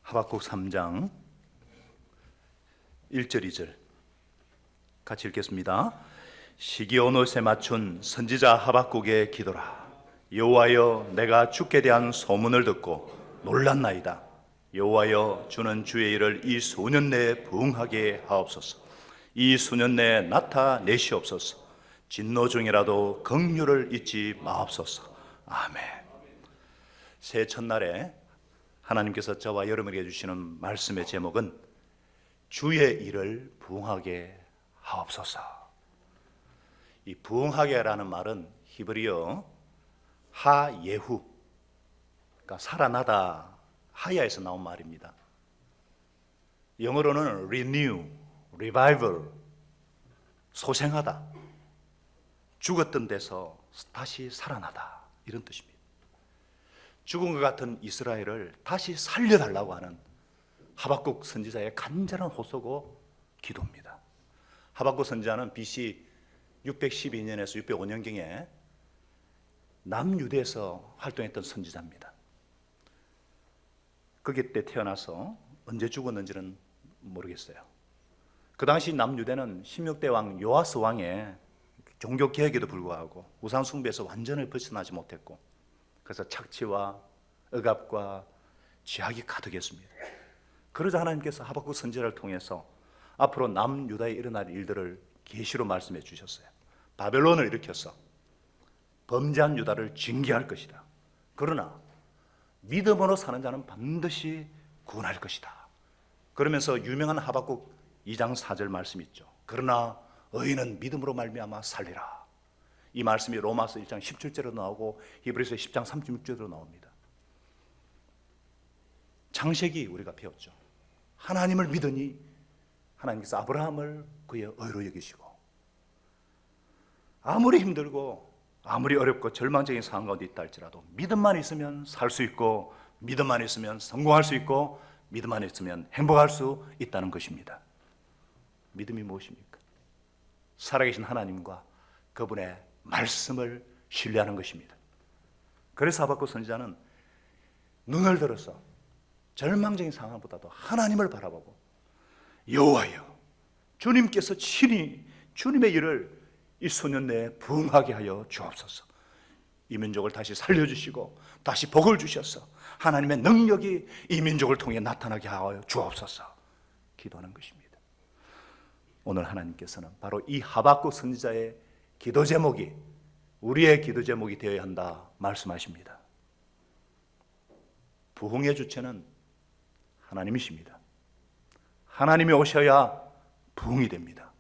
하박국 3장 1절 2절 같이 읽겠습니다. 시기온옷에 맞춘 선지자 하박국의 기도라. 여호와여, 내가 주께 대한 소문을 듣고 놀랐나이다. 여호와여, 주는 주의 일을 이 수년 내에 부응하게 하옵소서. 이 수년 내에 나타내시옵소서. 진노 중이라도 긍휼을 잊지 마옵소서. 아멘. 새해 첫날에 하나님께서 저와 여러분에게 주시는 말씀의 제목은 주의 일을 부응하게 하옵소서. 이 부응하게라는 말은 히브리어 하예후, 그러니까 살아나다, 하야에서 나온 말입니다. 영어로는 renew, revival, 소생하다, 죽었던 데서 다시 살아나다, 이런 뜻입니다. 죽은 것 같은 이스라엘을 다시 살려달라고 하는 하박국 선지자의 간절한 호소고 기도입니다. 하박국 선지자는 BC 612년에서 605년경에 남유대에서 활동했던 선지자입니다. 거기 때 태어나서 언제 죽었는지는 모르겠어요. 그 당시 남유대는 16대 왕 요아스 왕의 종교개혁에도 불구하고 우상 숭배에서 완전히 벗어나지 못했고, 그래서 착취와 억압과 죄악이 가득했습니다. 그러자 하나님께서 하박국 선지자를 통해서 앞으로 남유다에 일어날 일들을 계시로 말씀해 주셨어요. 바벨론을 일으켜서 범죄한 유다를 징계할 것이다. 그러나 믿음으로 사는 자는 반드시 구원할 것이다. 그러면서 유명한 하박국 2장 4절 말씀이 있죠. 그러나 의인은 믿음으로 말미암아 살리라. 이 말씀이 로마서 1장 17절로 나오고 히브리서 10장 36절로 나옵니다. 창세기 우리가 배웠죠. 하나님을 믿으니 하나님께서 아브라함을 그의 의로 여기시고, 아무리 힘들고 아무리 어렵고 절망적인 상황 가운데 있다 할지라도 믿음만 있으면 살 수 있고, 믿음만 있으면 성공할 수 있고, 믿음만 있으면 행복할 수 있다는 것입니다. 믿음이 무엇입니까? 살아계신 하나님과 그분의 말씀을 신뢰하는 것입니다. 그래서 하박국 선지자는 눈을 들어서 절망적인 상황보다도 하나님을 바라보고, 여호와여, 주님께서 친히 주님의 일을 이 소년 내에 부응하게 하여 주옵소서. 이 민족을 다시 살려주시고 다시 복을 주셔서 하나님의 능력이 이 민족을 통해 나타나게 하여 주옵소서 기도하는 것입니다. 오늘 하나님께서는 바로 이 하박국 선지자의 기도 제목이 우리의 기도 제목이 되어야 한다 말씀하십니다. 부흥의 주체는 하나님이십니다. 하나님이 오셔야 부흥이 됩니다.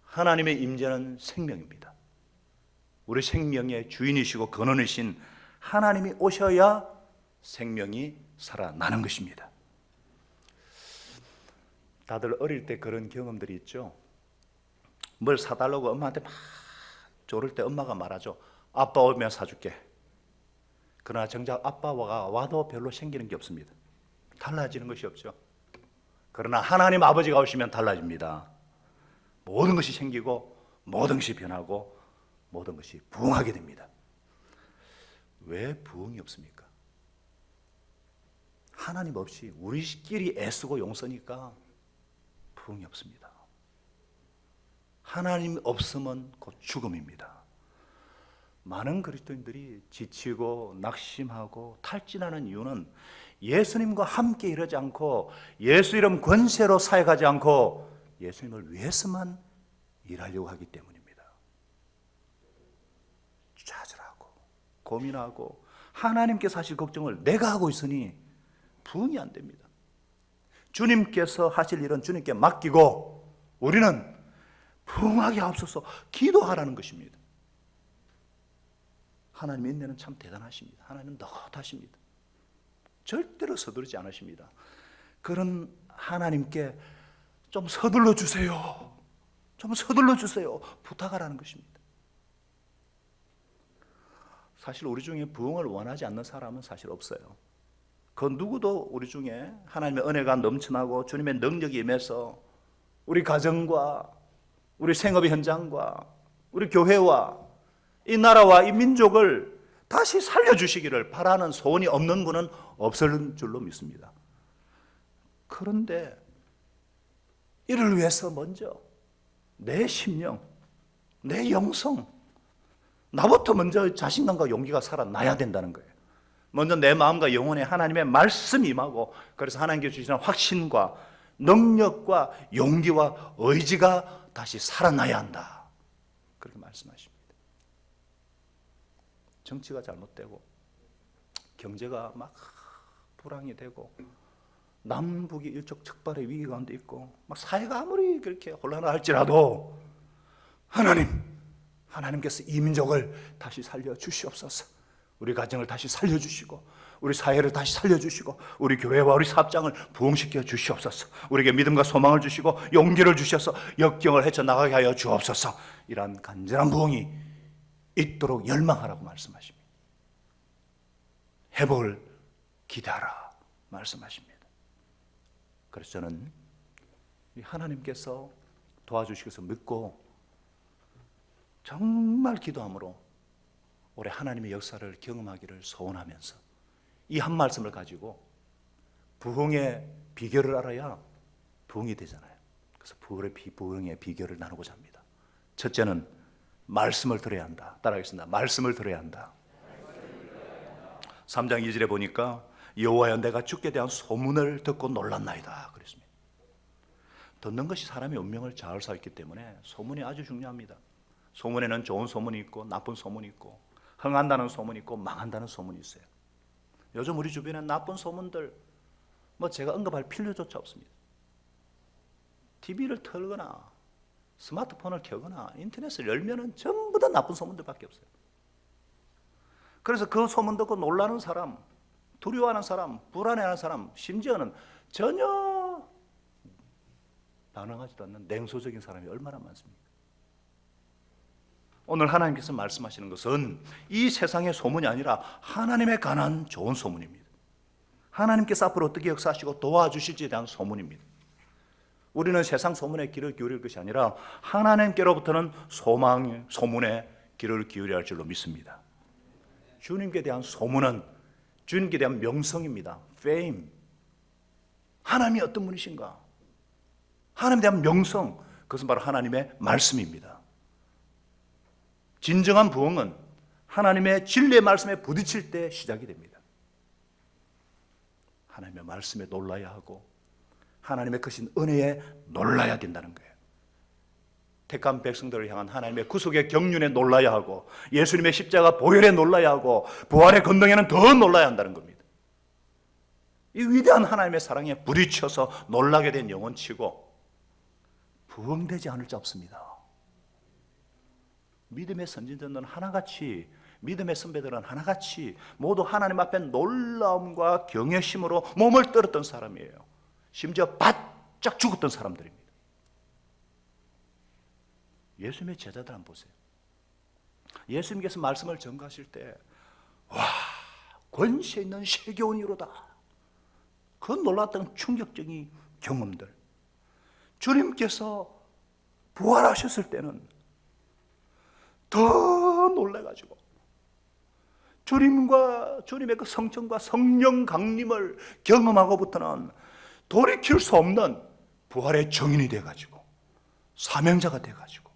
하나님의 임재는 생명입니다. 우리 생명의 주인이시고 근원이신 하나님이 오셔야 생명이 살아나는 것입니다. 다들 어릴 때 그런 경험들이 있죠. 뭘 사달라고 엄마한테 막 조를 때 엄마가 말하죠. 아빠 오면 사줄게. 그러나 정작 아빠가 와도 별로 생기는 게 없습니다. 달라지는 것이 없죠. 그러나 하나님 아버지가 오시면 달라집니다. 모든 것이 생기고 모든 것이 변하고 모든 것이 부흥하게 됩니다. 왜 부흥이 없습니까? 하나님 없이 우리끼리 애쓰고 용서니까 부흥이 없습니다. 하나님 없으면 곧 죽음입니다. 많은 그리스도인들이 지치고 낙심하고 탈진하는 이유는 예수님과 함께 일하지 않고 예수 이름 권세로 사역하지 않고 예수님을 위해서만 일하려고 하기 때문입니다. 좌절하고 고민하고 하나님께서 하실 걱정을 내가 하고 있으니 부응이 안 됩니다. 주님께서 하실 일은 주님께 맡기고 우리는 부응하게 하옵소서 기도하라는 것입니다. 하나님의 인내는 참 대단하십니다. 하나님은 너긋하십니다. 절대로 서두르지 않으십니다. 그런 하나님께 좀 서둘러 주세요. 좀 서둘러 주세요. 부탁하라는 것입니다. 사실 우리 중에 부흥을 원하지 않는 사람은 사실 없어요. 그 누구도 우리 중에 하나님의 은혜가 넘쳐나고 주님의 능력이 임해서 우리 가정과 우리 생업의 현장과 우리 교회와 이 나라와 이 민족을 다시 살려주시기를 바라는 소원이 없는 분은 없을 줄로 믿습니다. 그런데 이를 위해서 먼저 내 심령, 내 영성, 나부터 먼저 자신감과 용기가 살아나야 된다는 거예요. 먼저 내 마음과 영혼에 하나님의 말씀이 임하고, 그래서 하나님께 주시는 확신과 능력과 용기와 의지가 다시 살아나야 한다, 그렇게 말씀하십니다. 정치가 잘못되고 경제가 막 불황이 되고 남북이 일촉즉발의 위기 가운데 있고 막 사회가 아무리 그렇게 혼란할지라도 하나님께서 이 민족을 다시 살려주시옵소서. 우리 가정을 다시 살려주시고 우리 사회를 다시 살려주시고 우리 교회와 우리 사업장을 부흥시켜 주시옵소서. 우리에게 믿음과 소망을 주시고 용기를 주셔서 역경을 헤쳐나가게 하여 주옵소서. 이러한 간절한 부흥이 있도록 열망하라고 말씀하십니다. 회복을 기대하라 말씀하십니다. 그래서 저는 하나님께서 도와주시겠어 믿고 정말 기도함으로 올해 하나님의 역사를 경험하기를 소원하면서 이 한 말씀을 가지고 부흥의 비결을 알아야 부흥이 되잖아요. 그래서 부흥의 비결을 나누고자 합니다. 첫째는 말씀을 들어야 한다. 따라하겠습니다. 말씀을 들어야 한다. 3장 2절에 보니까 여호와여 내가 주께 대한 소문을 듣고 놀랐나이다 그랬습니다. 듣는 것이 사람의 운명을 좌우할 수 있기 때문에 소문이 아주 중요합니다. 소문에는 좋은 소문이 있고 나쁜 소문이 있고 흥한다는 소문이 있고 망한다는 소문이 있어요. 요즘 우리 주변에 나쁜 소문들 제가 언급할 필요조차 없습니다. TV를 틀거나 스마트폰을 켜거나 인터넷을 열면은 전부 다 나쁜 소문들밖에 없어요. 그래서 그 소문 듣고 놀라는 사람, 두려워하는 사람, 불안해하는 사람, 심지어는 전혀 반응하지도 않는 냉소적인 사람이 얼마나 많습니까? 오늘 하나님께서 말씀하시는 것은 이 세상의 소문이 아니라 하나님에 관한 좋은 소문입니다. 하나님께서 앞으로 어떻게 역사하시고 도와주실지에 대한 소문입니다. 우리는 세상 소문에 귀를 기울일 것이 아니라 하나님께로부터는 소문에 귀를 기울여야 할 줄로 믿습니다. 주님께 대한 소문은 주님께 대한 명성입니다. fame. 하나님이 어떤 분이신가? 하나님에 대한 명성, 그것은 바로 하나님의 말씀입니다. 진정한 부흥은 하나님의 진리의 말씀에 부딪힐 때 시작이 됩니다. 하나님의 말씀에 놀라야 하고 하나님의 크신 은혜에 놀라야 된다는 거예요. 택한 백성들을 향한 하나님의 구속의 경륜에 놀라야 하고 예수님의 십자가 보혈에 놀라야 하고 부활의 권능에는 더 놀라야 한다는 겁니다. 이 위대한 하나님의 사랑에 부딪혀서 놀라게 된 영혼치고 부흥되지 않을 자 없습니다. 믿음의 선진들은 하나같이, 믿음의 선배들은 하나같이 모두 하나님 앞에 놀라움과 경외심으로 몸을 떨었던 사람이에요. 심지어 바짝 죽었던 사람들입니다. 예수님의 제자들 한번 보세요. 예수님께서 말씀을 전가하실 때 와, 권세 있는 세계원이로다. 그 놀랐던 충격적인 경험들. 주님께서 부활하셨을 때는 더 놀라가지고 주님의 그 성천과 성령 강림을 경험하고부터는 돌이킬 수 없는 부활의 증인이 돼가지고 사명자가 돼가지고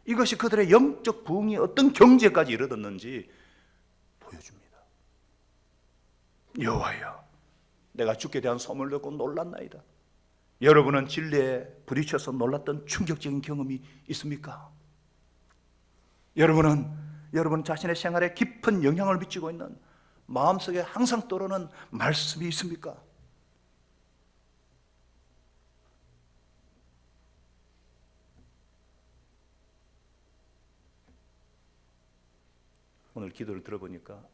이것이 그들의 영적 부흥이 어떤 경지까지 이르렀는지 보여줍니다. 여호와여 내가 주께 대한 소문을 듣고 놀랐나이다. 여러분은 진리에 부딪혀서 놀랐던 충격적인 경험이 있습니까? 여러분 자신의 생활에 깊은 영향을 미치고 있는 마음속에 항상 떠오르는 말씀이 있습니까? 오늘 기도를 들어보니까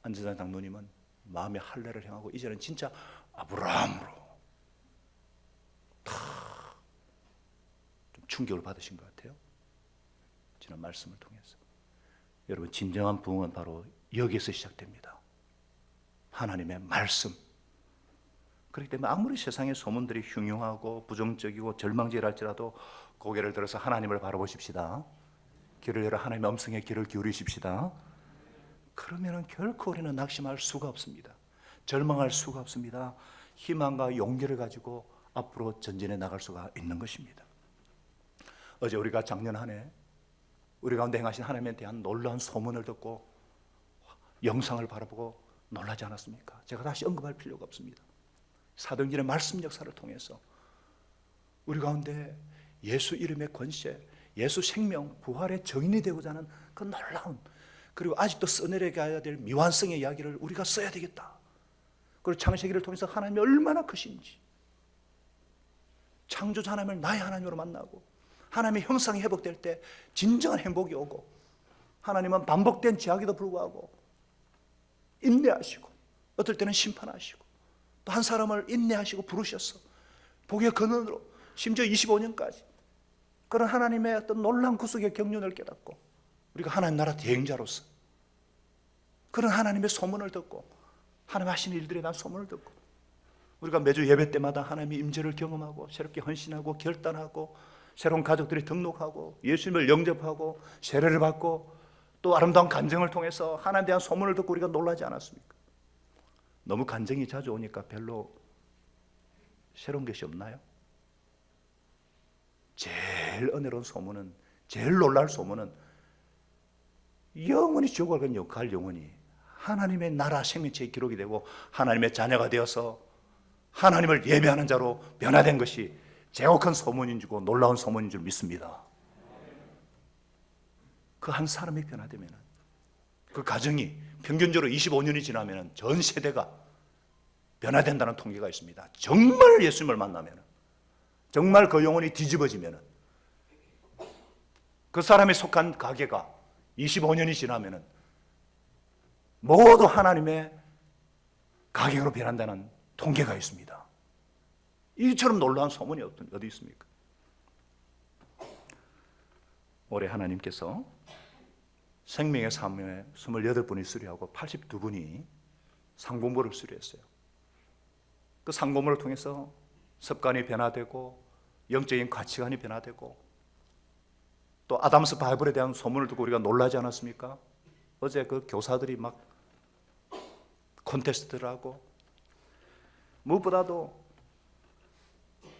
안재상 장로님은 마음의 할례를 행하고 이제는 진짜 아브라함으로 좀 충격을 받으신 것 같아요. 지난 말씀을 통해서. 여러분 진정한 부흥은 바로 여기에서 시작됩니다. 하나님의 말씀. 그렇기 때문에 아무리 세상의 소문들이 흉흉하고 부정적이고 절망적이랄지라도 고개를 들어서 하나님을 바라보십시다. 귀를 열어 하나님의 음성에 귀를 기울이십시다. 그러면 결코 우리는 낙심할 수가 없습니다. 절망할 수가 없습니다. 희망과 용기를 가지고 앞으로 전진해 나갈 수가 있는 것입니다. 어제 우리가 작년 한 해 우리 가운데 행하신 하나님에 대한 놀라운 소문을 듣고 영상을 바라보고 놀라지 않았습니까? 제가 다시 언급할 필요가 없습니다. 사도행전의 말씀 역사를 통해서 우리 가운데 예수 이름의 권세, 예수 생명, 부활의 증인이 되고자 하는 그 놀라운, 그리고 아직도 써내려가야 될 미완성의 이야기를 우리가 써야 되겠다. 그리고 창세기를 통해서 하나님이 얼마나 크신지, 창조자 하나님을 나의 하나님으로 만나고 하나님의 형상이 회복될 때 진정한 행복이 오고, 하나님은 반복된 죄악에도 불구하고 인내하시고 어떨 때는 심판하시고 또 한 사람을 인내하시고 부르셔서 복의 근원으로 심지어 25년까지 그런 하나님의 어떤 놀라운 구속의 경륜을 깨닫고 우리가 하나님 나라 대행자로서 그런 하나님의 소문을 듣고 하나님 하시는 일들에 대한 소문을 듣고 우리가 매주 예배 때마다 하나님의 임재를 경험하고 새롭게 헌신하고 결단하고 새로운 가족들이 등록하고 예수님을 영접하고 세례를 받고 또 아름다운 간증을 통해서 하나님에 대한 소문을 듣고 우리가 놀라지 않았습니까? 너무 간증이 자주 오니까 별로 새로운 것이 없나요? 제일 은혜로운 소문은, 제일 놀랄 소문은 영원히 지옥을 갈 영혼이 하나님의 나라 생명체에 기록이 되고 하나님의 자녀가 되어서 하나님을 예배하는 자로 변화된 것이 제옥한 소문인 줄고 놀라운 소문인 줄 믿습니다. 그 한 사람이 변화되면 그 가정이 평균적으로 25년이 지나면 전 세대가 변화된다는 통계가 있습니다. 정말 예수님을 만나면, 정말 그 영혼이 뒤집어지면 그 사람에 속한 가게가 25년이 지나면 모두 하나님의 가게로 변한다는 통계가 있습니다. 이처럼 놀라운 소문이 어디 있습니까? 올해 하나님께서 생명의 삶에 28분이 수료하고 82분이 상고모를 수료했어요. 그 상고모를 통해서 습관이 변화되고 영적인 가치관이 변화되고 또 아담스 바이블에 대한 소문을 듣고 우리가 놀라지 않았습니까? 어제 그 교사들이 막 콘테스트를 하고 무엇보다도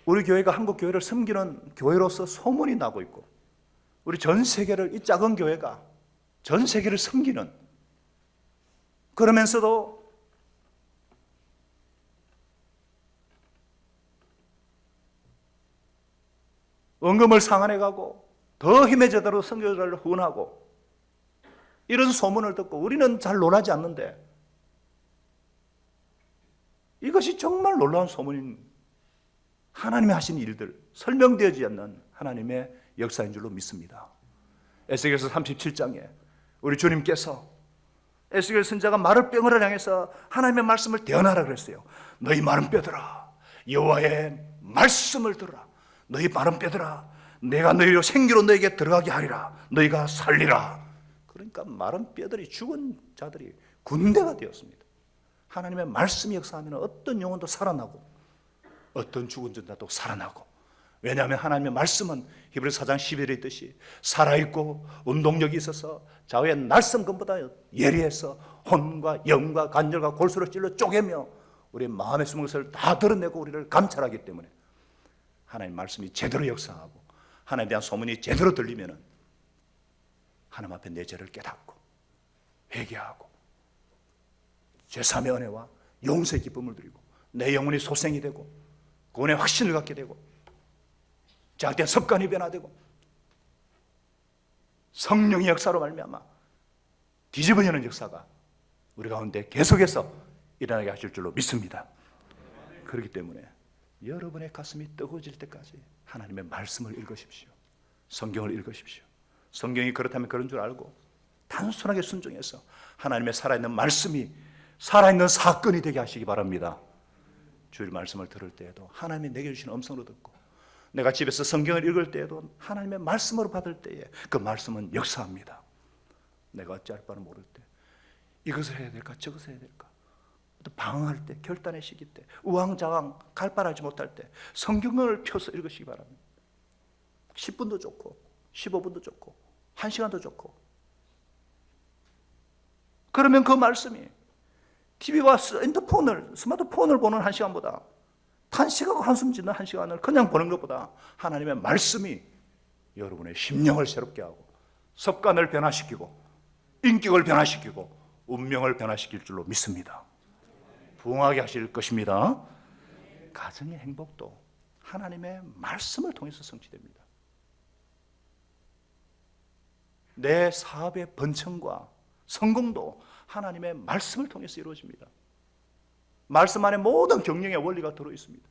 우리 교회가 한국 교회를 섬기는 교회로서 소문이 나고 있고 우리 전 세계를, 이 작은 교회가 전 세계를 섬기는, 그러면서도 은금을 상환해가고 더 힘의 제대로 선교를 후원하고 이런 소문을 듣고 우리는 잘 놀라지 않는데 이것이 정말 놀라운 소문인 하나님이 하신 일들, 설명되어지지 않는 하나님의 역사인 줄로 믿습니다. 에스겔서 37장에 우리 주님께서 에스겔 선지자가 마른 뼈를 향해서 하나님의 말씀을 대언하라 그랬어요. 너희 마른 뼈들아, 여호와의 말씀을 들으라. 너희 마른 뼈들아, 내가 너희로 생기로 너에게 들어가게 하리라. 너희가 살리라. 그러니까 마른 뼈들이, 죽은 자들이 군대가 되었습니다. 하나님의 말씀이 역사하면 어떤 영혼도 살아나고 어떤 죽은 자도 살아나고, 왜냐하면 하나님의 말씀은 히브리서 4장 11절에 있듯이 살아있고 운동력이 있어서 좌우의 날성금보다 예리해서 혼과 영과 관절과 골수를 찔러 쪼개며 우리의 마음에 숨은 것을 다 드러내고 우리를 감찰하기 때문에 하나님의 말씀이 제대로 역사하고 하나님에 대한 소문이 제대로 들리면 하나님 앞에 내 죄를 깨닫고 회개하고 죄사함의 은혜와 용서의 기쁨을 드리고 내 영혼이 소생이 되고 구원의 확신을 갖게 되고 잘못된 습관이 변화되고 성령의 역사로 말미암아 뒤집어지는 역사가 우리 가운데 계속해서 일어나게 하실 줄로 믿습니다. 그렇기 때문에 여러분의 가슴이 뜨거워질 때까지 하나님의 말씀을 읽으십시오. 성경을 읽으십시오. 성경이 그렇다면 그런 줄 알고 단순하게 순종해서 하나님의 살아있는 말씀이 살아있는 사건이 되게 하시기 바랍니다. 주일 말씀을 들을 때에도 하나님이 내게 주신 음성으로 듣고, 내가 집에서 성경을 읽을 때에도 하나님의 말씀으로 받을 때에 그 말씀은 역사합니다. 내가 어찌할 바를 모를 때, 이것을 해야 될까 저것을 해야 될까, 또 방황할 때, 결단의 시기 때, 우왕좌왕 갈바하지 못할 때 성경을 펴서 읽으시기 바랍니다. 10분도 좋고 15분도 좋고 1시간도 좋고 그러면 그 말씀이 TV와 스마트폰을 보는 1시간보다 탄식하고 한숨 짓는 1시간을 그냥 보는 것보다 하나님의 말씀이 여러분의 심령을 새롭게 하고 습관을 변화시키고 인격을 변화시키고 운명을 변화시킬 줄로 믿습니다. 부흥하게 하실 것입니다. 가정의 행복도 하나님의 말씀을 통해서 성취됩니다. 내 사업의 번창과 성공도 하나님의 말씀을 통해서 이루어집니다. 말씀 안에 모든 경영의 원리가 들어있습니다.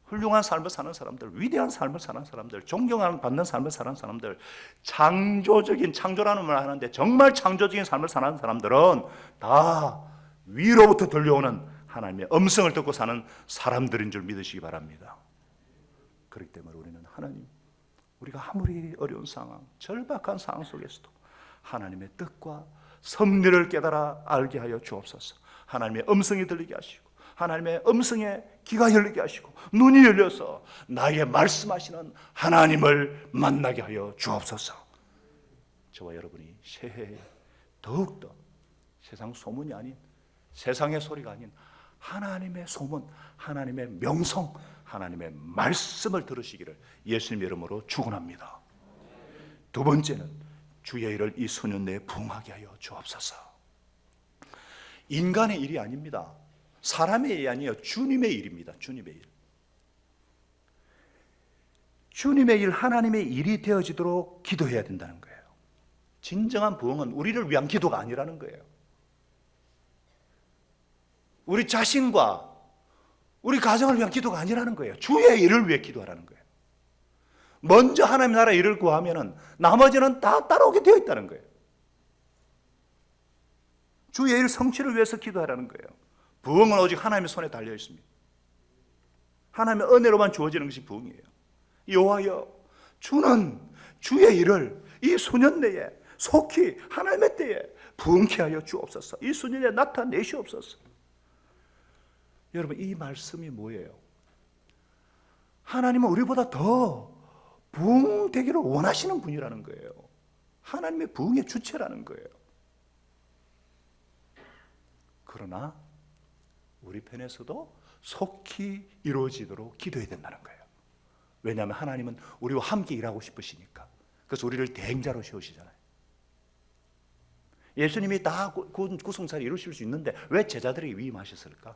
훌륭한 삶을 사는 사람들, 위대한 삶을 사는 사람들, 존경받는 삶을 사는 사람들, 창조라는 말을 하는데 정말 창조적인 삶을 사는 사람들은 다 위로부터 들려오는 하나님의 음성을 듣고 사는 사람들인 줄 믿으시기 바랍니다. 그렇기 때문에 우리는 하나님, 우리가 아무리 어려운 상황, 절박한 상황 속에서도 하나님의 뜻과 섭리를 깨달아 알게 하여 주옵소서. 하나님의 음성이 들리게 하시고 하나님의 음성에 귀가 열리게 하시고 눈이 열려서 나에게 말씀하시는 하나님을 만나게 하여 주옵소서. 저와 여러분이 새해에 더욱더 세상 소문이 아닌, 세상의 소리가 아닌 하나님의 소문, 하나님의 명성, 하나님의 말씀을 들으시기를 예수님의 이름으로 축원합니다. 두 번째는 주의 일을 이 소년 내에 부응하게 하여 주옵소서. 인간의 일이 아닙니다. 사람의 일이 아니에요. 주님의 일입니다. 주님의 일. 주님의 일, 하나님의 일이 되어지도록 기도해야 된다는 거예요. 진정한 부흥은 우리를 위한 기도가 아니라는 거예요. 우리 자신과 우리 가정을 위한 기도가 아니라는 거예요. 주의 일을 위해 기도하라는 거예요. 먼저 하나님 나라 일을 구하면 나머지는 다 따라오게 되어 있다는 거예요. 주의 일 성취를 위해서 기도하라는 거예요. 부흥은 오직 하나님의 손에 달려 있습니다. 하나님의 은혜로만 주어지는 것이 부흥이에요. 여호와여, 주는 주의 일을 이 수년 내에 속히 하나님의 때에 부흥케 하여 주옵소서. 이 수년에 나타내시옵소서. 여러분, 이 말씀이 뭐예요? 하나님은 우리보다 더 부흥되기를 원하시는 분이라는 거예요. 하나님의 부흥의 주체라는 거예요. 그러나 우리 편에서도 속히 이루어지도록 기도해야 된다는 거예요. 왜냐하면 하나님은 우리와 함께 일하고 싶으시니까. 그래서 우리를 대행자로 세우시잖아요. 예수님이 다 구성사를 이루실 수 있는데 왜 제자들에게 위임하셨을까?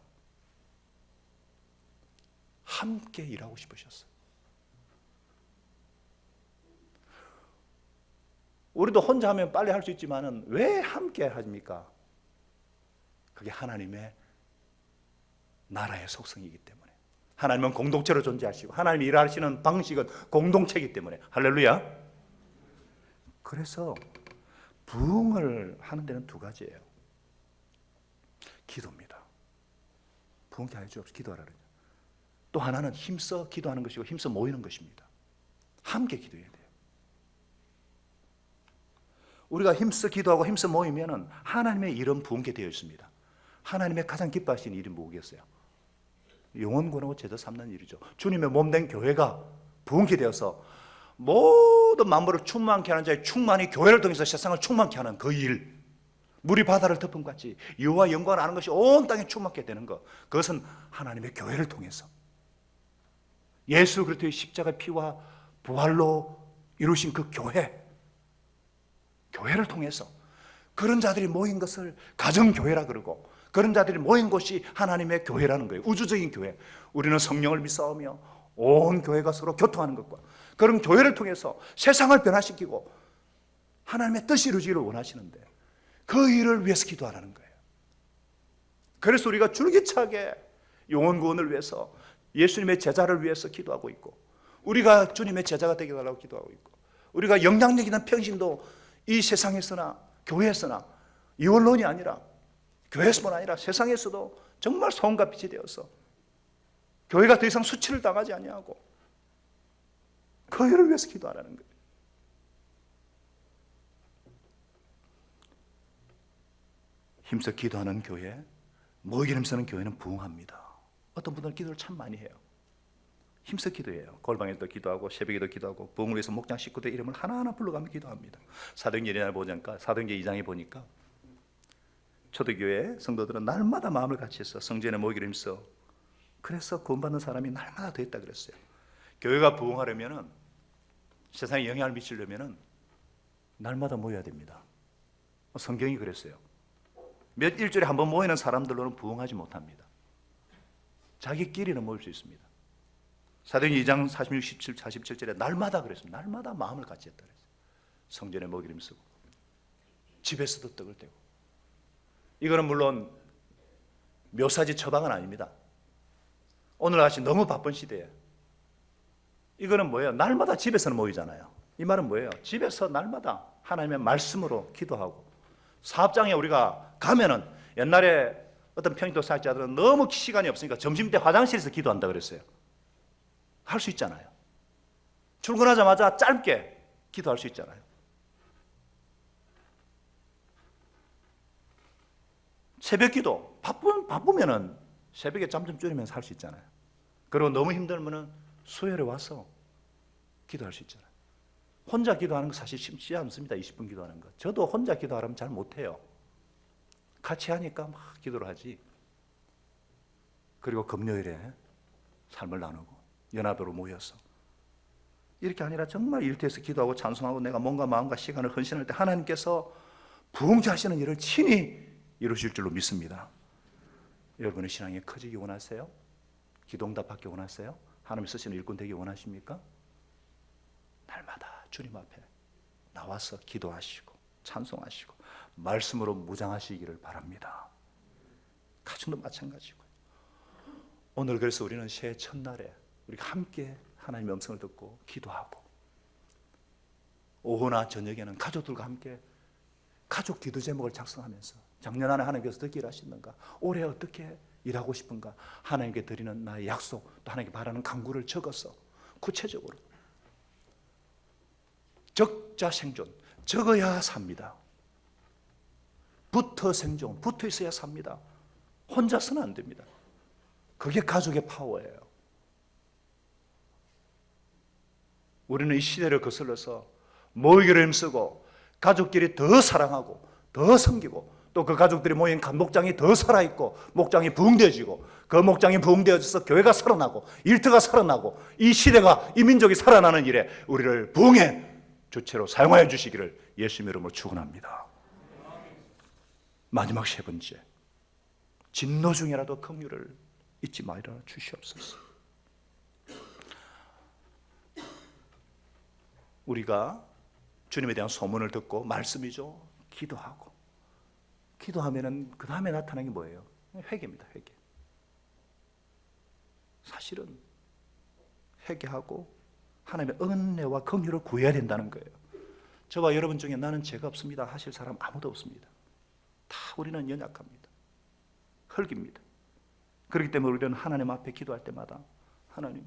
함께 일하고 싶으셨어요. 우리도 혼자 하면 빨리 할 수 있지만은 왜 함께 합니까? 그게 하나님의 나라의 속성이기 때문에. 하나님은 공동체로 존재하시고 하나님이 일하시는 방식은 공동체이기 때문에. 할렐루야. 그래서 부흥을 하는 데는 두 가지예요. 기도입니다. 부흥케 하여 주옵소서. 기도하라. 또 하나는 힘써 기도하는 것이고 힘써 모이는 것입니다. 함께 기도해야 돼요. 우리가 힘써 기도하고 힘써 모이면 하나님의 일은 부흥케 되어 있습니다. 하나님의 가장 기뻐하시는 일이 뭐겠어요? 영혼 구원하고 제자 삼는 일이죠. 주님의 몸된 교회가 부흥케 되어서 모든 만물을 충만케 하는 자의 충만히 교회를 통해서 세상을 충만케 하는 그 일. 물이 바다를 덮은 같이 여호와 영광을 아는 것이 온 땅에 충만케 되는 것. 그것은 하나님의 교회를 통해서 예수 그리스도의 십자가 피와 부활로 이루신 그 교회를 통해서 그런 자들이 모인 것을 가정교회라 그러고, 그런 자들이 모인 곳이 하나님의 교회라는 거예요. 우주적인 교회. 우리는 성령을 믿사오며 온 교회가 서로 교통하는 것과 그런 교회를 통해서 세상을 변화시키고 하나님의 뜻이 이루어지기를 원하시는데 그 일을 위해서 기도하라는 거예요. 그래서 우리가 줄기차게 영혼 구원을 위해서 예수님의 제자를 위해서 기도하고 있고, 우리가 주님의 제자가 되게 달라고 기도하고 있고, 우리가 영향력 있는 평신도 이 세상에서나 교회에서나 이원론이 아니라 교회에서뿐 아니라 세상에서도 정말 소금과 빛이 되어서 교회가 더 이상 수치를 당하지 아니하고 그 일을 위해서 기도하라는 거예요. 힘써 기도하는 교회, 모이기 힘쓰는 교회는 부흥합니다. 어떤 분들은 기도를 참 많이 해요. 힘써 기도해요. 골방에도 기도하고 새벽에도 기도하고 부흥을 위해서 목장 식구들 이름을 하나하나 불러가며 기도합니다. 사도행전 1장에 보니까 사도행전 2장에 보니까 초대교회 성도들은 날마다 마음을 같이 해서 성전에 모이기로 힘써 그래서 구원받는 사람이 날마다 더 있다 그랬어요. 교회가 부흥하려면은 세상에 영향을 미치려면은 날마다 모여야 됩니다. 성경이 그랬어요. 몇 일주일에 한 번 모이는 사람들로는 부흥하지 못합니다. 자기끼리는 모일 수 있습니다. 사도행전 2장 46, 47절에 날마다 그랬습니다. 날마다 마음을 같이 했다 그랬어요. 성전에 먹이름 쓰고 집에서도 떡을 떼고. 이거는 물론 묘사지 처방은 아닙니다. 오늘같이 너무 바쁜 시대에 이거는 뭐예요? 날마다 집에서는 모이잖아요. 이 말은 뭐예요? 집에서 날마다 하나님의 말씀으로 기도하고 사업장에 우리가 가면은 옛날에 어떤 평신도 사역자들은 너무 시간이 없으니까 점심때 화장실에서 기도한다 그랬어요. 할 수 있잖아요. 출근하자마자 짧게 기도할 수 있잖아요. 새벽 기도 바쁘면은 새벽에 잠 좀 줄이면서 할 수 있잖아요. 그리고 너무 힘들면은 수요일에 와서 기도할 수 있잖아요. 혼자 기도하는 거 사실 쉽지 않습니다. 20분 기도하는 거. 저도 혼자 기도하려면 잘 못해요. 같이 하니까 막 기도를 하지. 그리고 금요일에 삶을 나누고 연합으로 모여서 이렇게 아니라 정말 일터에서 기도하고 찬송하고 내가 뭔가 마음과 시간을 헌신할 때 하나님께서 부흥자하시는 일을 친히 이루실 줄로 믿습니다. 여러분의 신앙이 커지기 원하세요? 기도응답 받기 원하세요? 하나님 쓰시는 일꾼 되기 원하십니까? 날마다 주님 앞에 나와서 기도하시고 찬송하시고 말씀으로 무장하시기를 바랍니다. 가정도 마찬가지고요. 오늘 그래서 우리는 새해 첫날에 우리가 함께 하나님의 음성을 듣고 기도하고 오후나 저녁에는 가족들과 함께 가족 기도 제목을 작성하면서 작년 안에 하나님께서 어떻게 일하시는가, 올해 어떻게 일하고 싶은가, 하나님께 드리는 나의 약속, 또 하나님께 바라는 간구를 적어서 구체적으로 적자 생존, 적어야 삽니다. 붙어 생존, 붙어 있어야 삽니다. 혼자서는 안 됩니다. 그게 가족의 파워예요. 우리는 이 시대를 거슬러서 모이기를 힘쓰고 가족끼리 더 사랑하고 더 섬기고 또 그 가족들이 모인 목장이 더 살아있고 목장이 부흥되어지고 그 목장이 부흥되어져서 교회가 살아나고 일터가 살아나고 이 시대가 이 민족이 살아나는 일에 우리를 부흥의 주체로 사용하여 주시기를 예수님의 이름으로 축원합니다. 마지막 세 번째, 진노 중이라도 긍휼을 잊지 말아 주시옵소서. 우리가 주님에 대한 소문을 듣고 말씀이죠. 기도하고 기도하면은 그 다음에 나타나는 게 뭐예요? 회개입니다. 회개. 사실은 회개하고 하나님의 은혜와 긍휼을 구해야 된다는 거예요. 저와 여러분 중에 나는 죄가 없습니다 하실 사람 아무도 없습니다. 다 우리는 연약합니다. 흙입니다. 그렇기 때문에 우리는 하나님 앞에 기도할 때마다 하나님,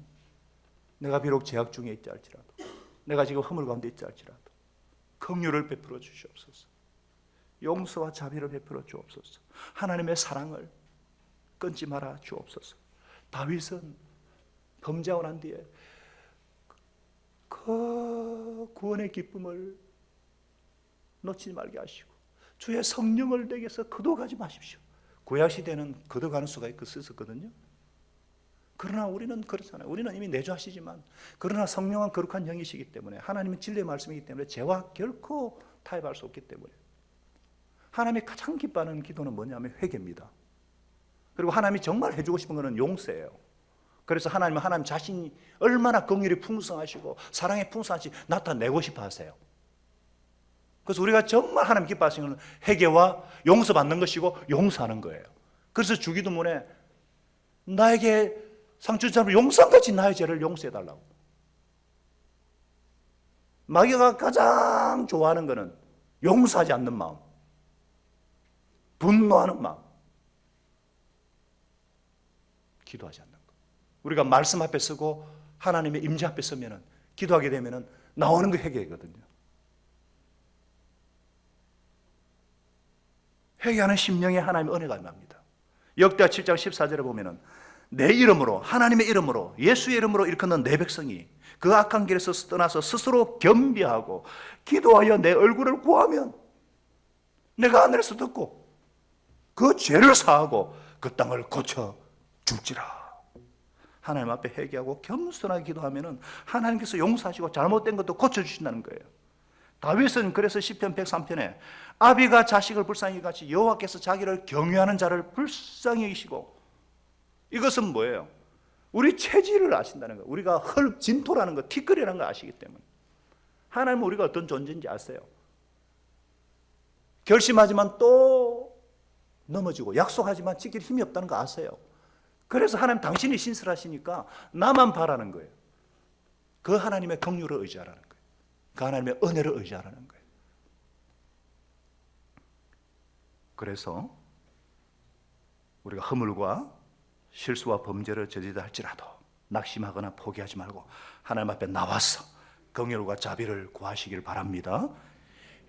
내가 비록 죄악 중에 있지 할지라도, 내가 지금 허물 가운데 있지 할지라도 긍휼을 베풀어 주시옵소서. 용서와 자비를 베풀어 주옵소서. 하나님의 사랑을 끊지 말아 주옵소서. 다윗은 범죄하고 난 뒤에 그 구원의 기쁨을 놓치지 말게 하시고 주의 성령을 내게서 거둬가지 마십시오. 구약시대는 거둬가는 수가 있었거든요. 그러나 우리는 그렇잖아요. 우리는 이미 내주하시지만 그러나 성령은 거룩한 영이시기 때문에 하나님은 진리의 말씀이기 때문에 죄와 결코 타협할 수 없기 때문에 하나님이 가장 기뻐하는 기도는 뭐냐면 회개입니다. 그리고 하나님이 정말 해주고 싶은 것은 용서예요. 그래서 하나님은 하나님 자신이 얼마나 긍휼이 풍성하시고 사랑이 풍성하시 나타내고 싶어 하세요. 그래서 우리가 정말 하나님 기뻐하시는 것은 회개와 용서받는 것이고 용서하는 거예요. 그래서 주기도문에 나에게 상처 준 사람을 용서한같이 나의 죄를 용서해달라고. 마귀가 가장 좋아하는 것은 용서하지 않는 마음, 분노하는 마음, 기도하지 않는 것. 우리가 말씀 앞에 서고 하나님의 임재 앞에 서면은 기도하게 되면은 나오는 게 회개거든요. 회개하는 심령에 하나님의 은혜가 임합니다. 역대하 7장 14절에 보면은 내 이름으로, 하나님의 이름으로, 예수의 이름으로 일컫는 내 백성이 그 악한 길에서 떠나서 스스로 겸비하고 기도하여 내 얼굴을 구하면 내가 하늘에서 듣고 그 죄를 사하고 그 땅을 고쳐 줄지라. 하나님 앞에 회개하고 겸손하게 기도하면 하나님께서 용서하시고 잘못된 것도 고쳐주신다는 거예요. 다윗은 그래서 시편 103편에 아비가 자식을 불쌍히 여기같이 여호와께서 자기를 경외하는 자를 불쌍히 여기시고, 이것은 뭐예요? 우리 체질을 아신다는 거예요. 우리가 진토라는 거, 티끌이라는 걸 아시기 때문에. 하나님은 우리가 어떤 존재인지 아세요. 결심하지만 또 넘어지고 약속하지만 지킬 힘이 없다는 거 아세요. 그래서 하나님 당신이 신실하시니까 나만 바라는 거예요. 그 하나님의 긍휼을 의지하라는 거예요. 그 하나님의 은혜를 의지하라는 거예요. 그래서 우리가 허물과 실수와 범죄를 저지르다 할지라도 낙심하거나 포기하지 말고 하나님 앞에 나와서 긍휼과 자비를 구하시길 바랍니다.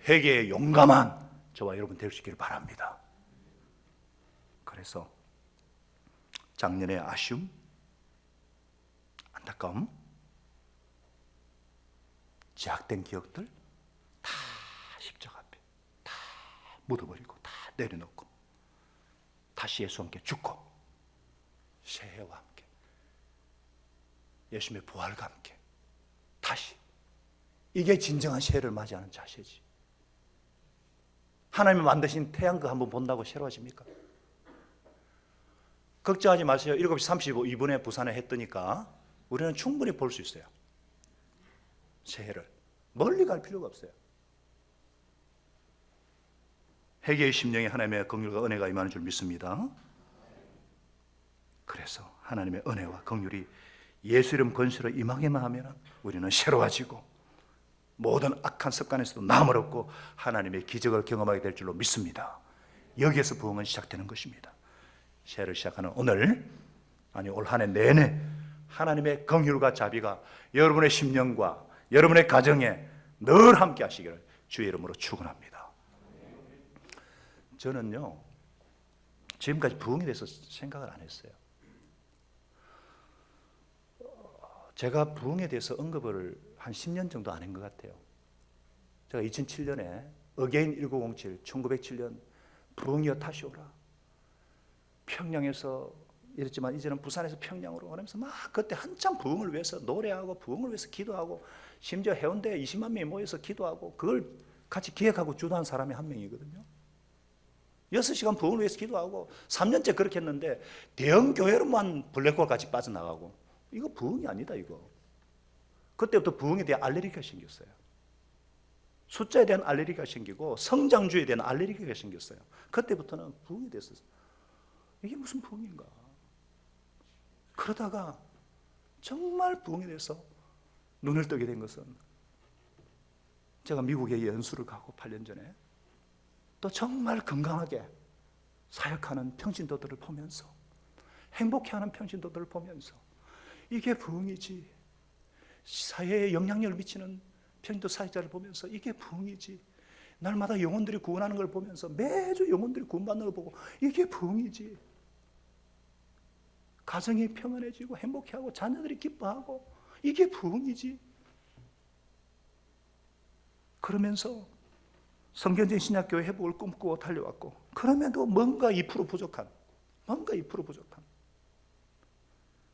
회개에 용감한 저와 여러분 될 수 있기를 바랍니다. 그래서 작년의 아쉬움, 안타까움, 제약된 기억들 다 십자가 앞에 다 묻어버리고 다 내려놓고 다시 예수와 함께 죽고 새해와 함께 예수님의 부활과 함께 다시, 이게 진정한 새해를 맞이하는 자세지. 하나님이 만드신 태양 그 한번 본다고 새로워집니까? 걱정하지 마세요. 7시 32분에 부산에 해 뜨니까 우리는 충분히 볼 수 있어요. 새해를 멀리 갈 필요가 없어요. 회개의 심령에 하나님의 긍휼과 은혜가 임하는 줄 믿습니다. 그래서 하나님의 은혜와 긍휼이 예수 이름 권세로 임하게만 하면 우리는 새로워지고 모든 악한 습관에서도 남을 얻고 하나님의 기적을 경험하게 될 줄로 믿습니다. 여기에서 부흥은 시작되는 것입니다. 새해를 시작하는 오늘, 아니 올 한 해 내내 하나님의 긍휼과 자비가 여러분의 심령과 여러분의 가정에 늘 함께 하시기를 주의 이름으로 축원합니다. 저는요, 지금까지 부흥에 대해서 생각을 안 했어요. 제가 부흥에 대해서 언급을 한 10년 정도 안 한 것 같아요. 제가 2007년에 어게인 1907, 1907년 부흥이여 다시 오라. 평양에서 이랬지만 이제는 부산에서 평양으로 오면서 막 그때 한참 부흥을 위해서 노래하고 부흥을 위해서 기도하고 심지어 해운대에 20만 명이 모여서 기도하고 그걸 같이 기획하고 주도한 사람이 한 명이거든요. 6시간 부흥을 위해서 기도하고 3년째 그렇게 했는데 대형 교회로만 블랙홀 같이 빠져나가고, 이거 부흥이 아니다 이거. 그때부터 부흥에 대한 알레르기가 생겼어요. 숫자에 대한 알레르기가 생기고 성장주의에 대한 알레르기가 생겼어요. 그때부터는 부흥에 대해서 이게 무슨 부흥인가. 그러다가 정말 부흥에 대해서 눈을 뜨게 된 것은 제가 미국에 연수를 가고 8년 전에 또 정말 건강하게 사역하는 평신도들을 보면서, 행복해하는 평신도들을 보면서 이게 부흥이지, 사회에 영향력을 미치는 평신도 사역자를 보면서 이게 부흥이지, 날마다 영혼들이 구원하는 걸 보면서 매주 영혼들이 구원받는 걸 보고 이게 부흥이지, 가정이 평안해지고 행복해하고 자녀들이 기뻐하고 이게 부흥이지. 그러면서 성경적인 신약교회 회복을 꿈꾸고 달려왔고, 그럼에도 뭔가 2% 부족한,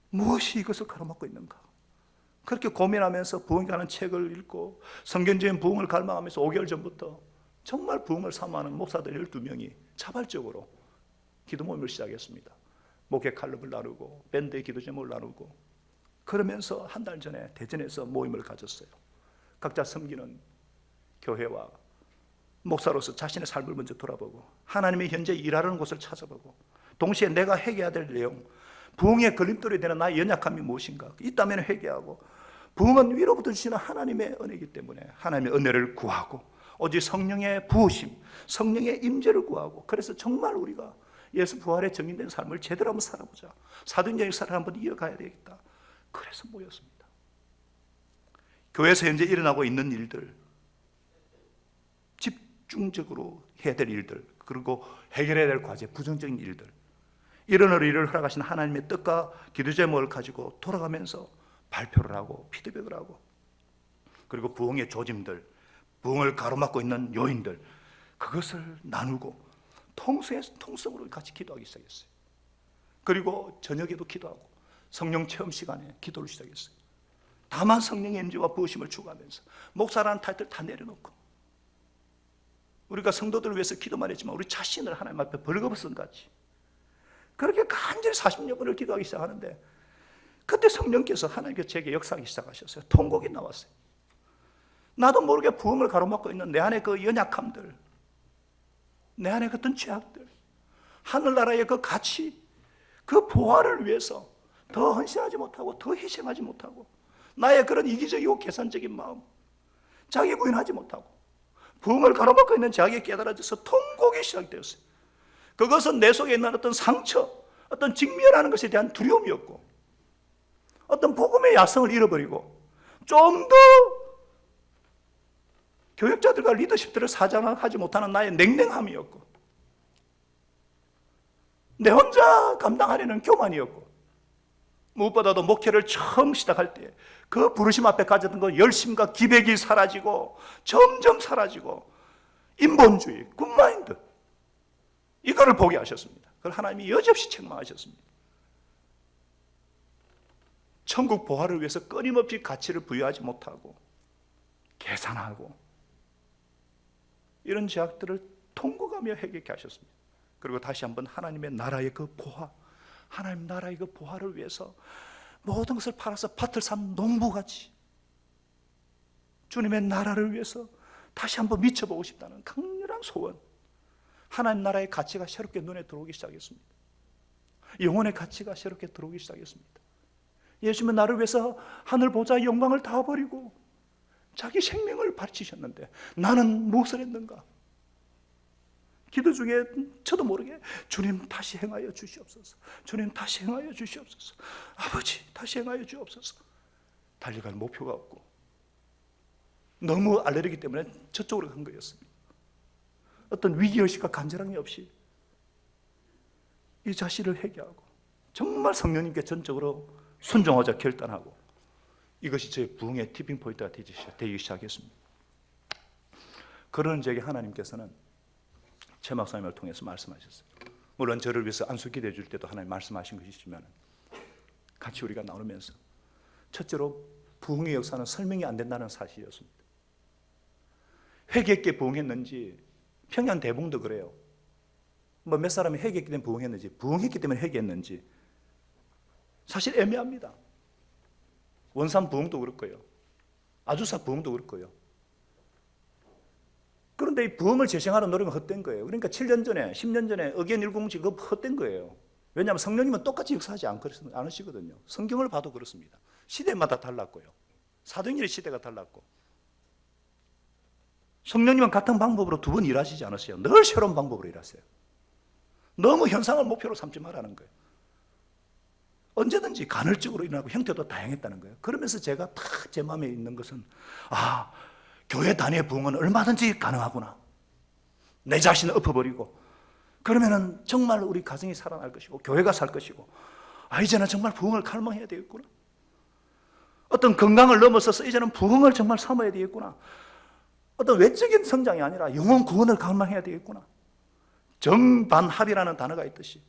무엇이 이것을 가로막고 있는가, 그렇게 고민하면서 부흥이라는 책을 읽고 성경적인 부흥을 갈망하면서 5개월 전부터 정말 부흥을 사모하는 목사들 12명이 자발적으로 기도 모임을 시작했습니다. 목회 칼럼을 나누고 밴드의 기도 제목을 나누고, 그러면서 한 달 전에 대전에서 모임을 가졌어요. 각자 섬기는 교회와 목사로서 자신의 삶을 먼저 돌아보고 하나님이 현재 일하는 곳을 찾아보고, 동시에 내가 회개해야 될 내용, 부흥의 걸림돌이 되는 나의 연약함이 무엇인가 있다면 회개하고, 부흥은 위로부터 주시는 하나님의 은혜이기 때문에 하나님의 은혜를 구하고 오직 성령의 부으심, 성령의 임재를 구하고, 그래서 정말 우리가 예수 부활에 정인된 삶을 제대로 한번 살아보자, 사도행전 역사를 한번 이어가야 되겠다. 그래서 모였습니다. 교회에서 현재 일어나고 있는 일들, 집중적으로 해야 될 일들, 그리고 해결해야 될 과제, 부정적인 일들, 이런 일을 허락하신 하나님의 뜻과 기도 제목을 가지고 돌아가면서 발표를 하고 피드백을 하고, 그리고 부흥의 조짐들, 부흥을 가로막고 있는 요인들, 그것을 나누고 통성으로 같이 기도하기 시작했어요. 그리고 저녁에도 기도하고 성령 체험 시간에 기도를 시작했어요. 다만 성령의 임재와 부으심을 추구하면서 목사라는 타이틀 다 내려놓고, 우리가 성도들을 위해서 기도만 했지만 우리 자신을 하나님 앞에 벌거벗은 같이 그렇게 간절히 40여 번을 기도하기 시작하는데, 그때 성령께서 하나님께서 제게 역사하기 시작하셨어요. 통곡이 나왔어요. 나도 모르게 부흥을 가로막고 있는 내 안에 그 연약함들, 내 안에 그 어떤 죄악들, 하늘나라의 그 가치, 그 보화를 위해서 더 헌신하지 못하고 더 희생하지 못하고, 나의 그런 이기적이고 계산적인 마음, 자기 부인하지 못하고 부흥을 가로막고 있는 자기에 깨달아져서 통곡이 시작되었어요. 그것은 내 속에 있는 어떤 상처, 어떤 직면하는 것에 대한 두려움이었고, 어떤 복음의 야성을 잃어버리고 좀 더 교역자들과 리더십들을 사장하지 못하는 나의 냉랭함이었고, 내 혼자 감당하려는 교만이었고, 무엇보다도 목회를 처음 시작할 때 그 부르심 앞에 가졌던 그 열심과 기백이 사라지고 점점 사라지고, 인본주의, 굿마인드, 이거를 보게 하셨습니다. 그걸 하나님이 여지없이 책망하셨습니다. 천국 보화를 위해서 끊임없이 가치를 부여하지 못하고 계산하고, 이런 죄악들을 통곡하며 해결케 하셨습니다. 그리고 다시 한번 하나님의 나라의 그 보화, 하나님 나라의 그 보화를 위해서 모든 것을 팔아서 밭을 산 농부같이 주님의 나라를 위해서 다시 한번 미쳐보고 싶다는 강렬한 소원, 하나님 나라의 가치가 새롭게 눈에 들어오기 시작했습니다. 영혼의 가치가 새롭게 들어오기 시작했습니다. 예수님은 나를 위해서 하늘 보좌의 영광을 다 버리고 자기 생명을 바치셨는데 나는 무엇을 했는가? 기도 중에 저도 모르게 주님 다시 행하여 주시옵소서, 주님 다시 행하여 주시옵소서, 아버지 다시 행하여 주옵소서. 달려갈 목표가 없고 너무 알레르기 때문에 저쪽으로 간 거였습니다. 어떤 위기의식과 간절함이 없이 이 자신을 회개하고 정말 성령님께 전적으로 순종하자 결단하고, 이것이 저의 부흥의 티핑 포인트가 되기 시작했습니다. 그러는 저에게 하나님께서는 최 목사님을 통해서 말씀하셨어요. 물론 저를 위해서 안수 기도해 줄 때도 하나님 말씀하신 것이지만, 같이 우리가 나누면서 첫째로 부흥의 역사는 설명이 안 된다는 사실이었습니다. 회개했기에 부흥했는지, 평양 대붕도 그래요. 뭐 몇 사람이 회개했기 때문에 부흥했는지, 부흥했기 때문에 회개했는지 사실 애매합니다. 원산 부흥도 그럴 거예요. 아주사 부흥도 그럴 거예요. 그런데 이 부흥을 재생하는 노력은 헛된 거예요. 그러니까 7년 전에, 10년 전에 의견 일공지 그거 헛된 거예요. 왜냐하면 성령님은 똑같이 역사하지 않으시거든요. 성경을 봐도 그렇습니다. 시대마다 달랐고요. 사도행전의 시대가 달랐고, 성령님은 같은 방법으로 두 번 일하시지 않으세요. 늘 새로운 방법으로 일하세요. 너무 현상을 목표로 삼지 말라는 거예요. 언제든지 간헐적으로 일어나고 형태도 다양했다는 거예요. 그러면서 제가 다 제 마음에 있는 것은, 아, 교회 단위의 부흥은 얼마든지 가능하구나. 내 자신을 엎어버리고 그러면은 정말 우리 가정이 살아날 것이고 교회가 살 것이고, 아, 이제는 정말 부흥을 갈망해야 되겠구나. 어떤 건강을 넘어서서 이제는 부흥을 정말 삼아야 되겠구나. 어떤 외적인 성장이 아니라 영혼 구원을 갈망해야 되겠구나. 정반합이라는 단어가 있듯이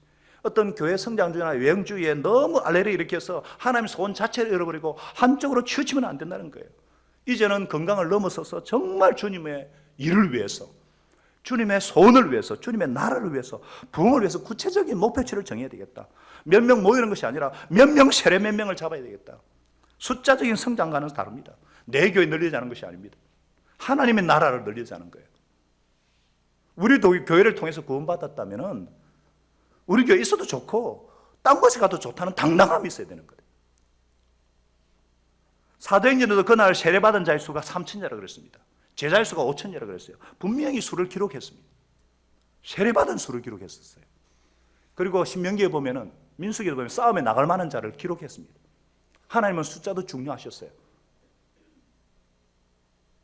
어떤 교회 성장주의나 외형주의에 너무 알레르기 일으켜서 하나님의 소원 자체를 잃어버리고 한쪽으로 치우치면 안 된다는 거예요. 이제는 건강을 넘어서서 정말 주님의 일을 위해서, 주님의 소원을 위해서, 주님의 나라를 위해서, 부흥을 위해서 구체적인 목표치를 정해야 되겠다. 몇 명 모이는 것이 아니라 몇 명, 세례 몇 명을 잡아야 되겠다. 숫자적인 성장과는 다릅니다. 내 교회 늘리자는 것이 아닙니다. 하나님의 나라를 늘리자는 거예요. 우리도 교회를 통해서 구원받았다면 우리 교회에 있어도 좋고 딴 곳에 가도 좋다는 당당함이 있어야 되는 거예요. 사도행전에도 그날 세례받은 자의 수가 3천자라고 그랬습니다. 제자의 수가 5천자라고 그랬어요. 분명히 수를 기록했습니다. 세례받은 수를 기록했었어요. 그리고 신명기에 보면은, 민수기에 보면 싸움에 나갈 만한 자를 기록했습니다. 하나님은 숫자도 중요하셨어요.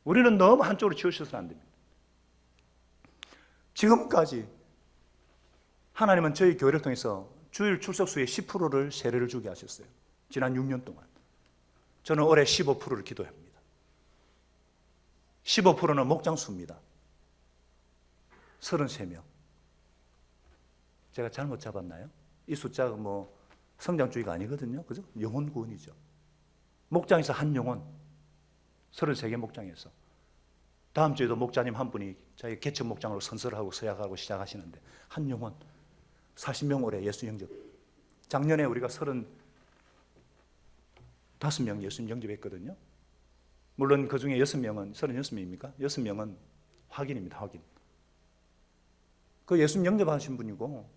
우리는 너무 한쪽으로 치우쳐서는 안 됩니다. 지금까지 하나님은 저희 교회를 통해서 주일 출석수의 10%를 세례를 주게 하셨어요. 지난 6년 동안. 저는 올해 15%를 기도합니다. 15%는 목장수입니다. 33명. 제가 잘못 잡았나요? 이 숫자가 뭐 성장주의가 아니거든요. 그죠? 영혼 구원이죠. 목장에서 한 영혼, 33개 목장에서. 다음 주에도 목자님 한 분이 자기 개척 목장으로 선서하고 서약하고 시작하시는데 한 영혼, 40명 올해 예수 영접. 작년에 우리가 35명 예수 영접했거든요. 물론 그 중에 6명은, 36명입니까? 6명은 확인입니다, 확인. 그 예수 영접하신 분이고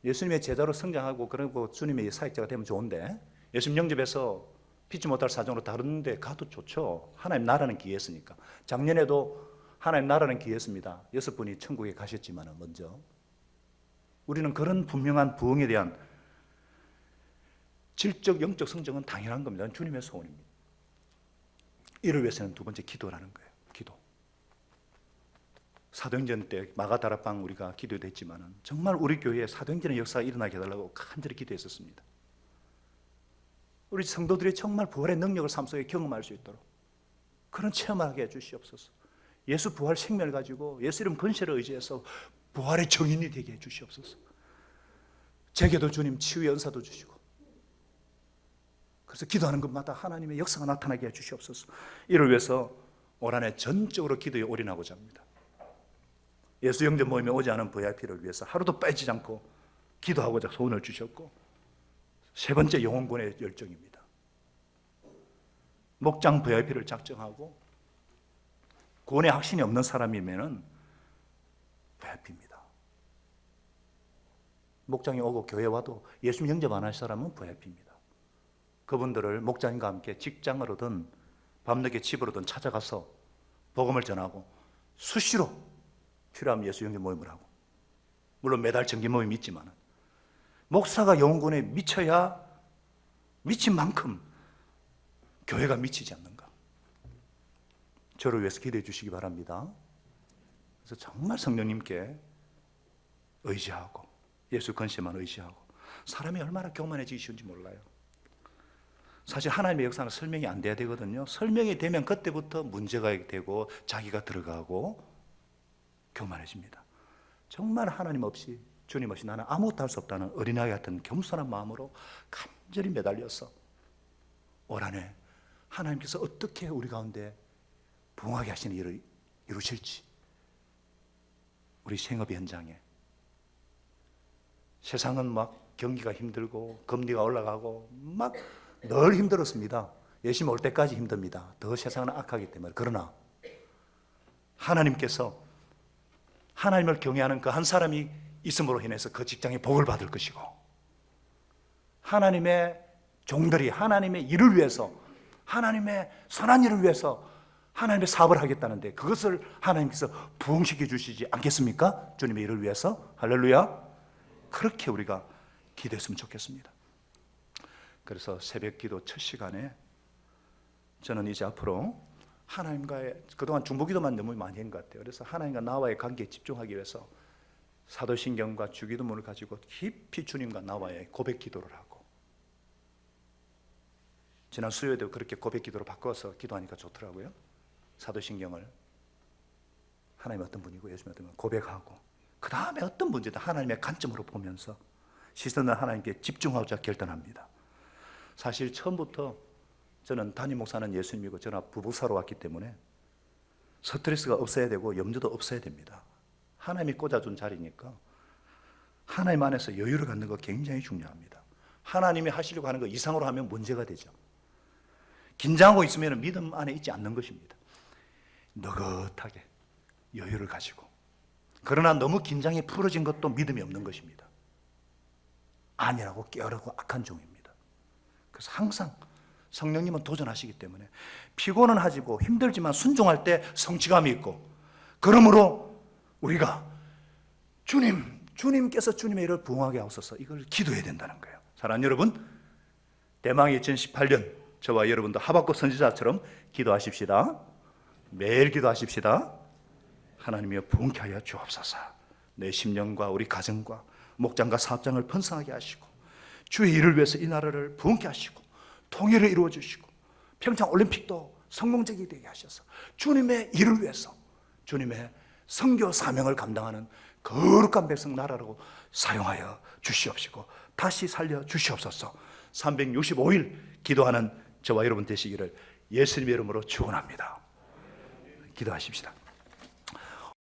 예수님의 제자로 성장하고 그리고 주님의 사역자가 되면 좋은데 예수 영접해서 피치 못할 사정으로 다른 데 가도 좋죠. 하나님 나라는 기회였으니까. 작년에도 하나님 나라는 기회였습니다. 6분이 천국에 가셨지만 먼저 우리는 그런 분명한 부흥에 대한 질적 영적 성장은 당연한 겁니다. 주님의 소원입니다. 이를 위해서는 두 번째 기도라는 거예요. 기도. 사도행전 때 마가다락방 우리가 기도도 했지만 정말 우리 교회에 사도행전의 역사가 일어나게 해달라고 간절히 기도했었습니다. 우리 성도들이 정말 부활의 능력을 삶 속에 경험할 수 있도록 그런 체험을 하게 해주시옵소서. 예수 부활 생명을 가지고 예수 이름 권세를 의지해서 부활의 정인이 되게 해주시옵소서. 제게도 주님 치유의 은사도 주시고 그래서 기도하는 것마다 하나님의 역사가 나타나게 해주시옵소서. 이를 위해서 올 한해 전적으로 기도에 올인하고자 합니다. 예수 영접 모임에 오지 않은 VIP를 위해서 하루도 빠지지 않고 기도하고자 소원을 주셨고 세 번째 영혼권의 열정입니다. 목장 VIP를 작정하고 구원의 확신이 없는 사람이면 VIP입니다. 목장에 오고 교회 와도 예수 영접 안 할 사람은 VIP입니다. 그분들을 목장님과 함께 직장으로든 밤늦게 집으로든 찾아가서 복음을 전하고 수시로 필요하면 예수 영접 모임을 하고 물론 매달 정기 모임이 있지만 목사가 영혼권에 미쳐야 미친 만큼 교회가 미치지 않는가. 저를 위해서 기도해 주시기 바랍니다. 그래서 정말 성령님께 의지하고 예수 권세만 의지하고 사람이 얼마나 교만해지기 쉬운지 몰라요. 사실 하나님의 역사는 설명이 안 돼야 되거든요. 설명이 되면 그때부터 문제가 되고 자기가 들어가고 교만해집니다. 정말 하나님 없이 주님 없이 나는 아무것도 할 수 없다는 어린아이 같은 겸손한 마음으로 간절히 매달려서 올 한해 하나님께서 어떻게 우리 가운데 부흥하게 하시는 일을 이루실지 우리 생업 현장에 세상은 막 경기가 힘들고 금리가 올라가고 막 늘 힘들었습니다. 예수님 올 때까지 힘듭니다. 더 세상은 악하기 때문에. 그러나 하나님께서 하나님을 경외하는 그 한 사람이 있음으로 인해서 그 직장에 복을 받을 것이고 하나님의 종들이 하나님의 일을 위해서 하나님의 선한 일을 위해서 하나님의 사업을 하겠다는데 그것을 하나님께서 부흥시켜 주시지 않겠습니까? 주님의 일을 위해서. 할렐루야. 그렇게 우리가 기도했으면 좋겠습니다. 그래서 새벽 기도 첫 시간에 저는 이제 앞으로 하나님과의 그동안 중보기도만 너무 많이 한 것 같아요. 그래서 하나님과 나와의 관계에 집중하기 위해서 사도신경과 주기도문을 가지고 깊이 주님과 나와의 고백 기도를 하고 지난 수요일에도 그렇게 고백 기도로 바꿔서 기도하니까 좋더라고요. 사도신경을 하나님 어떤 분이고 예수님 어떤 분 고백하고 그 다음에 어떤 문제든 하나님의 관점으로 보면서 시선을 하나님께 집중하고자 결단합니다. 사실 처음부터 저는 담임 목사는 예수님이고 저는 부부사로 왔기 때문에 스트레스가 없어야 되고 염려도 없어야 됩니다. 하나님이 꽂아준 자리니까 하나님 안에서 여유를 갖는 거 굉장히 중요합니다. 하나님이 하시려고 하는 거 이상으로 하면 문제가 되죠. 긴장하고 있으면 믿음 안에 있지 않는 것입니다. 느긋하게 여유를 가지고 그러나 너무 긴장이 풀어진 것도 믿음이 없는 것입니다. 안일하고 깨어르고 악한 종입니다. 그래서 항상 성령님은 도전하시기 때문에 피곤은 하지고 힘들지만 순종할 때 성취감이 있고 그러므로 우리가 주님께서 주님의 일을 부흥하게 하옵소서 이걸 기도해야 된다는 거예요. 사랑하는 여러분, 대망 2018년 저와 여러분도 하박국 선지자처럼 기도하십시다. 매일 기도하십시다. 하나님이여 부흥케 하여 주옵소서. 내 심령과 우리 가정과 목장과 사업장을 번성하게 하시고 주의 일을 위해서 이 나라를 부흥케 하시고 통일을 이루어 주시고 평창 올림픽도 성공적이 되게 하셔서 주님의 일을 위해서 주님의 선교 사명을 감당하는 거룩한 백성 나라라고 사용하여 주시옵시고 다시 살려 주시옵소서. 365일 기도하는 저와 여러분 되시기를 예수님의 이름으로 축원합니다. 기도하십시다.